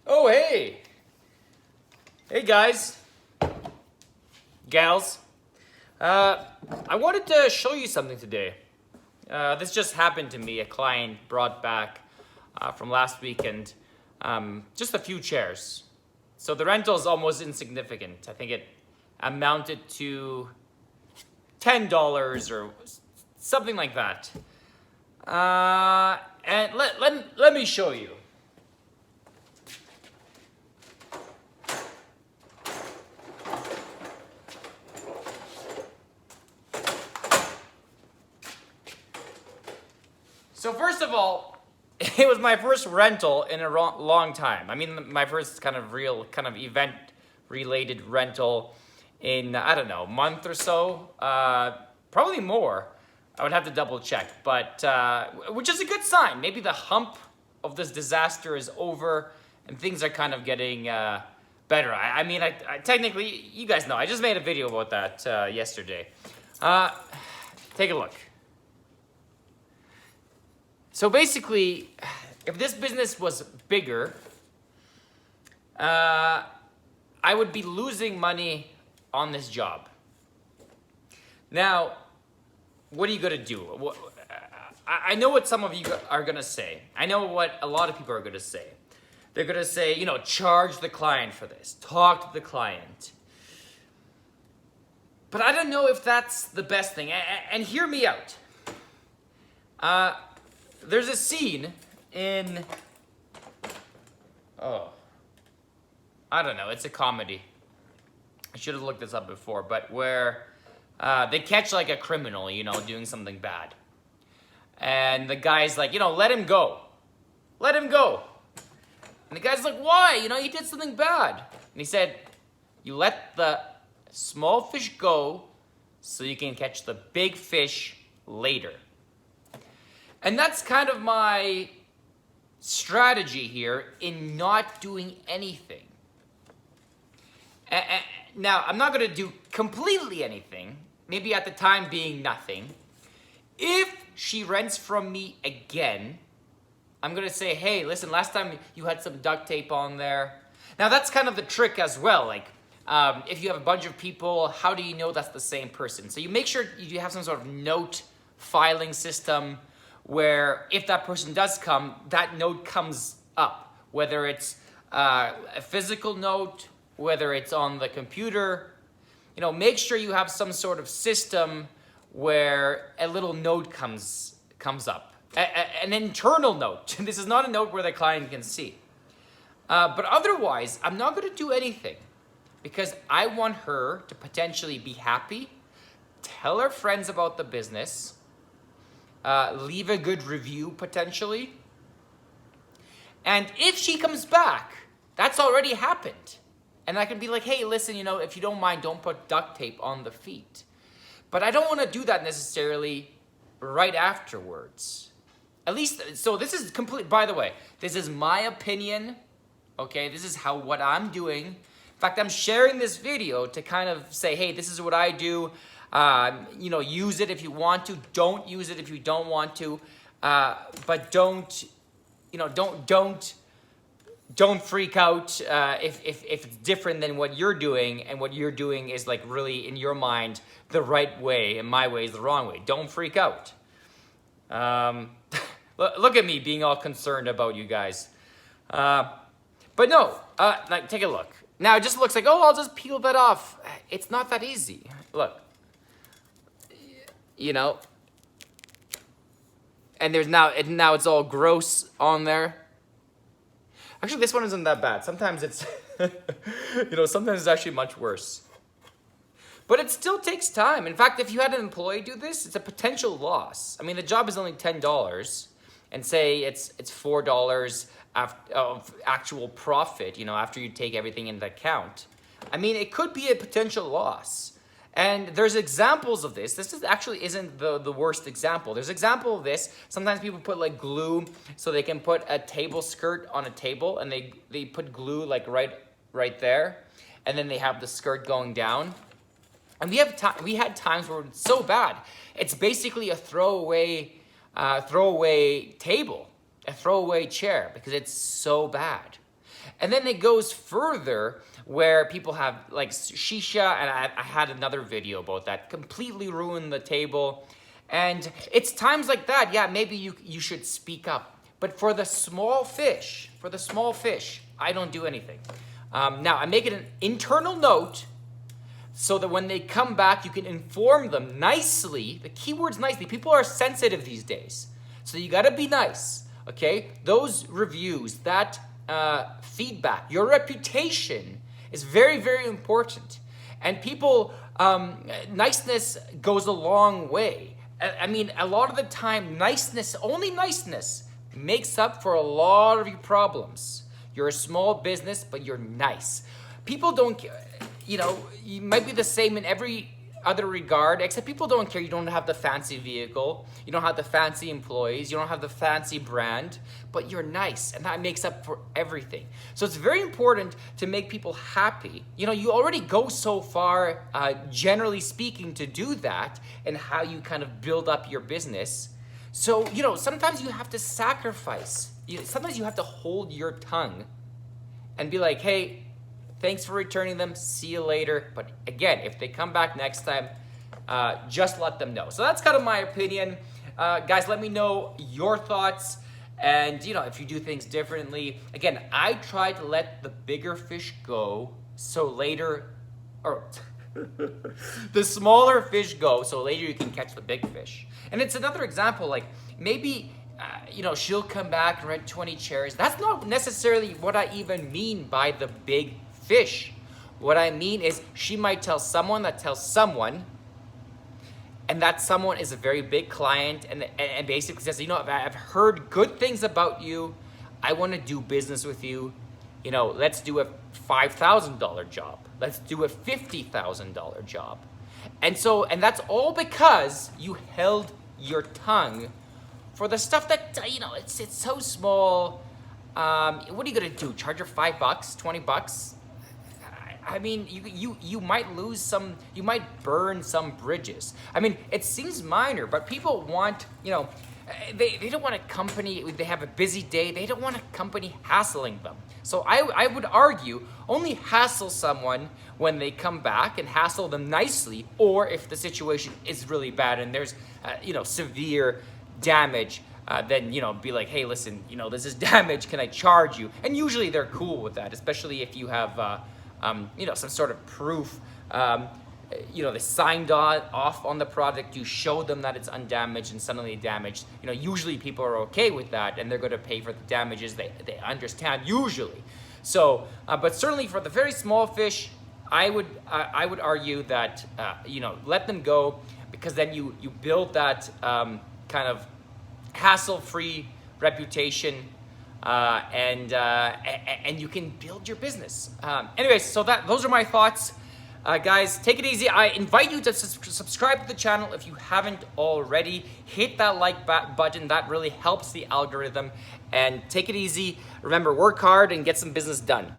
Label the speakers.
Speaker 1: Oh, hey! Hey, guys. Gals. I wanted to show you something today. This just happened to me. A client brought back from last weekend just a few chairs. So the rental is almost insignificant. I think it amounted to $10 or something like that. And let me show you. So first of all, it was my first rental in a long time. I mean, my first kind of real kind of event-related rental in, I don't know, month or so. Probably more. I would have to double check, but which is a good sign. Maybe the hump of this disaster is over and things are kind of getting better. I mean, I technically, you guys know, I just made a video about that yesterday. Take a look. So basically, if this business was bigger, I would be losing money on this job. Now, what are you going to do? I know what some of you are going to say. I know what a lot of people are going to say. They're going to say, you know, charge the client for this. Talk to the client. But I don't know if that's the best thing. And hear me out. There's a scene in, I don't know, it's a comedy. I should have looked this up before, but where they catch like a criminal, you know, doing something bad. And the guy's like, you know, let him go. Let him go. And the guy's like, why? You know, he did something bad. And he said, you let the small fish go so you can catch the big fish later. And that's kind of my strategy here in not doing anything. Now, I'm not going to do completely anything, maybe at the time being nothing. If she rents from me again, I'm going to say, hey, listen, last time you had some duct tape on there. Now, that's kind of the trick as well. Like, if you have a bunch of people, how do you know that's the same person? So you make sure you have some sort of note filing system where if that person does come, that note comes up, whether it's a physical note, whether it's on the computer. You know, make sure you have some sort of system where a little note comes up. An internal note. This is not a note where the client can see. But otherwise, I'm not going to do anything because I want her to potentially be happy, tell her friends about the business, leave a good review potentially. And if she comes back, that's already happened. And I can be like, hey, listen, you know, if you don't mind, don't put duct tape on the feet. But I don't want to do that necessarily right afterwards. At least, so this is complete, by the way, this is my opinion, okay? This is what I'm doing. In fact, I'm sharing this video to kind of say, hey, this is what I do. You know, use it if you want to. Don't use it if you don't want to. But don't, you know, don't freak out if it's different than what you're doing, and what you're doing is like really in your mind the right way, and my way is the wrong way. Don't freak out. Look at me being all concerned about you guys. But no, like take a look. Now it just looks like, oh, I'll just peel that off. It's not that easy. Look. You know, and there's now it's all gross on there. Actually, this one isn't that bad. Sometimes it's, you know, sometimes it's actually much worse. But it still takes time. In fact, if you had an employee do this, it's a potential loss. I mean, the job is only $10, and say it's $4 of actual profit, you know, after you take everything into account. I mean, it could be a potential loss. And there's examples of this. This isn't the worst example. There's example of this. Sometimes people put like glue so they can put a table skirt on a table, and they put glue like right there, and then they have the skirt going down. And we had times where it's so bad. It's basically a throwaway table, a throwaway chair, because it's so bad. And then it goes further where people have like shisha, and I had another video about that, completely ruined the table. And it's times like that, yeah, maybe you should speak up. But for the small fish, I don't do anything. Now, I make it an internal note so that when they come back, you can inform them nicely. The keyword's nicely. People are sensitive these days. So you gotta be nice, okay? Those reviews, that feedback, your reputation is very, very important. And people, niceness goes a long way. I mean, a lot of the time, niceness, only niceness, makes up for a lot of your problems. You're a small business, but you're nice. People don't care. You know, you might be the same in every other regard, except people don't care. You don't have the fancy vehicle, you don't have the fancy employees, you don't have the fancy brand, but you're nice, and that makes up for everything. So it's very important to make people happy. You know, you already go so far, generally speaking, to do that, and how you kind of build up your business. So, you know, sometimes you have to sacrifice. Sometimes you have to hold your tongue and be like, hey, thanks for returning them. See you later. But again, if they come back next time, just let them know. So that's kind of my opinion. Guys, let me know your thoughts. And, you know, if you do things differently. Again, I try to let the bigger fish go so later, or the smaller fish go so later you can catch the big fish. And it's another example, like maybe, you know, she'll come back and rent 20 chairs. That's not necessarily what I even mean by the big fish. What I mean is she might tell someone that tells someone, and that someone is a very big client, and basically says, you know, I've heard good things about you. I want to do business with you. You know, let's do a $5,000 job. Let's do a $50,000 job. And that's all because you held your tongue for the stuff that, you know, it's so small. What are you gonna do? Charge her $5, $20? I mean, you might lose some, you might burn some bridges. I mean, it seems minor, but people want, you know, they don't want a company, they have a busy day, they don't want a company hassling them. So I would argue, only hassle someone when they come back, and hassle them nicely, or if the situation is really bad and there's, you know, severe damage, then, you know, be like, hey, listen, you know, this is damage, can I charge you? And usually they're cool with that, especially if you have, you know, some sort of proof. You know, they signed off on the product, you show them that it's undamaged and suddenly damaged. You know, usually people are okay with that, and they're going to pay for the damages. They understand usually. So, but certainly for the very small fish, I would argue that, you know, let them go, because then you build that kind of hassle-free reputation, and you can build your business. Anyways, so those are my thoughts. Guys, take it easy. I invite you to subscribe to the channel if you haven't already. Hit that like button. That really helps the algorithm. And take it easy. Remember, work hard and get some business done.